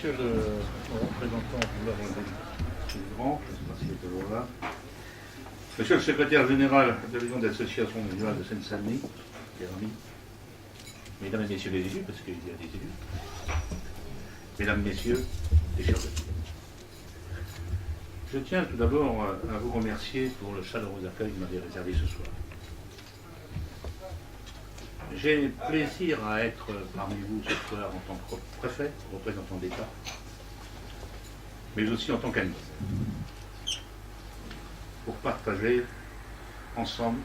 Monsieur le représentant du Nord Grand, je ne sais pas s'il est toujours là. Monsieur le secrétaire général de l'Union d'associations musulmanes de Seine-Saint-Denis, Jérémy, mesdames et messieurs les élus, parce qu'il y a des élus, mesdames, messieurs, les chers amis. Je tiens tout d'abord à vous remercier pour le chaleureux accueil que vous m'avez réservé ce soir. J'ai plaisir à être parmi vous ce soir en tant que préfet, représentant d'État, mais aussi en tant qu'ami, pour partager ensemble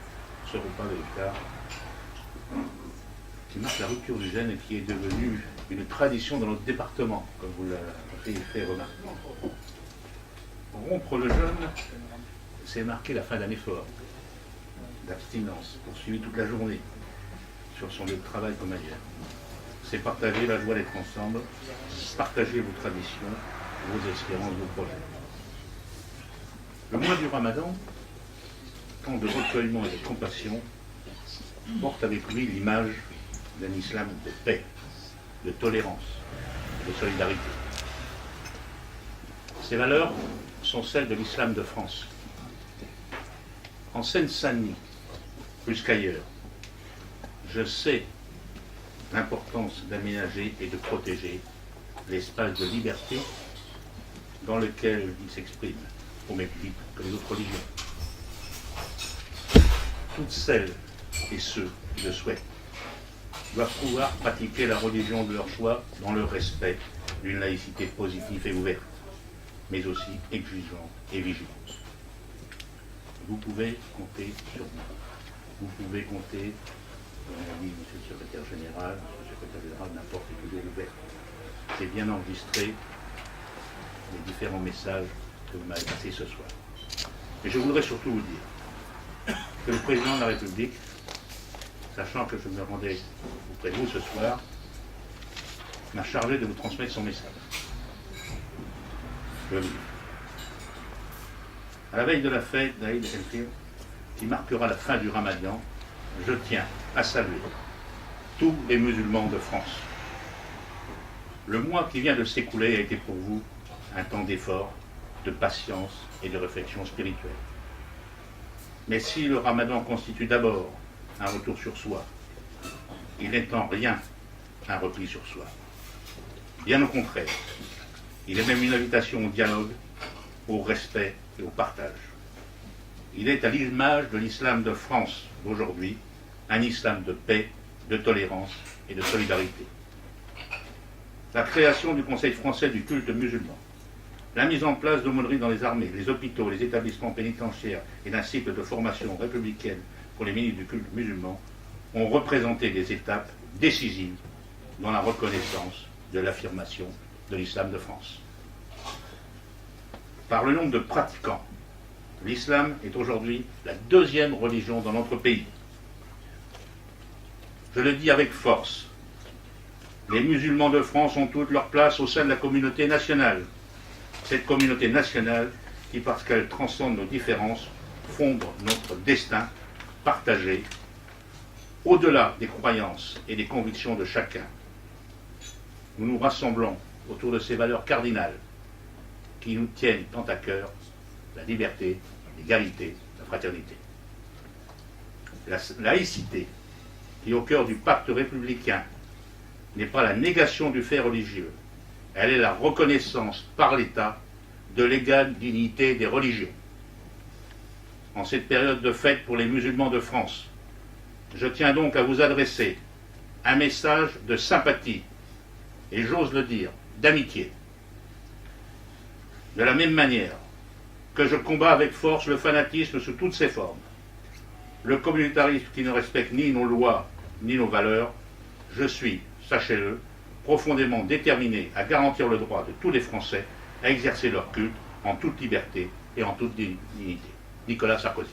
ce repas de l'État qui marque la rupture du jeûne et qui est devenu une tradition dans notre département, comme vous l'avez fait remarquer. Rompre le jeûne, c'est marquer la fin d'un effort, d'abstinence, poursuivi toute la journée, sur son lieu de travail comme ailleurs. C'est partager la joie d'être ensemble, partager vos traditions, vos espérances, vos projets. Le mois du Ramadan, temps de recueillement et de compassion, porte avec lui l'image d'un islam de paix, de tolérance, de solidarité. Ces valeurs sont celles de l'islam de France. En Seine-Saint-Denis, plus qu'ailleurs, je sais l'importance d'aménager et de protéger l'espace de liberté dans lequel il s'exprime, au même titre que les autres religions. Toutes celles et ceux qui le souhaitent doivent pouvoir pratiquer la religion de leur choix dans le respect d'une laïcité positive et ouverte, mais aussi exigeante et vigilante. Vous pouvez compter sur moi. Vous pouvez compter, on a dit monsieur le secrétaire général, n'importe quel jour ouvert. C'est bien enregistré les différents messages que vous m'avez passés ce soir. Mais je voudrais surtout vous dire que le président de la République, sachant que je me rendais auprès de vous ce soir, m'a chargé de vous transmettre son message. Je vais vous dire. À la veille de la fête d'Aïd el-Fitr, qui marquera la fin du Ramadan, je tiens à saluer tous les musulmans de France. Le mois qui vient de s'écouler a été pour vous un temps d'effort, de patience et de réflexion spirituelle. Mais si le Ramadan constitue d'abord un retour sur soi, il n'est en rien un repli sur soi. Bien au contraire, il est même une invitation au dialogue, au respect et au partage. Il est à l'image de l'islam de France d'aujourd'hui, un islam de paix, de tolérance et de solidarité. La création du Conseil français du culte musulman, la mise en place d'aumôneries dans les armées, les hôpitaux, les établissements pénitentiaires et d'un cycle de formation républicaine pour les ministres du culte musulman ont représenté des étapes décisives dans la reconnaissance de l'affirmation de l'islam de France. Par le nombre de pratiquants, l'islam est aujourd'hui la deuxième religion dans notre pays. Je le dis avec force, les musulmans de France ont toute leur place au sein de la communauté nationale. Cette communauté nationale qui, parce qu'elle transcende nos différences, fonde notre destin partagé au-delà des croyances et des convictions de chacun. Nous nous rassemblons autour de ces valeurs cardinales qui nous tiennent tant à cœur, la liberté, l'égalité, la fraternité. La laïcité, qui est au cœur du pacte républicain, n'est pas la négation du fait religieux, elle est la reconnaissance par l'État de l'égale dignité des religions. En cette période de fête pour les musulmans de France, je tiens donc à vous adresser un message de sympathie, et j'ose le dire, d'amitié. De la même manière que je combats avec force le fanatisme sous toutes ses formes, le communautarisme qui ne respecte ni nos lois ni nos valeurs, je suis, sachez-le, profondément déterminé à garantir le droit de tous les Français à exercer leur culte en toute liberté et en toute dignité. Nicolas Sarkozy.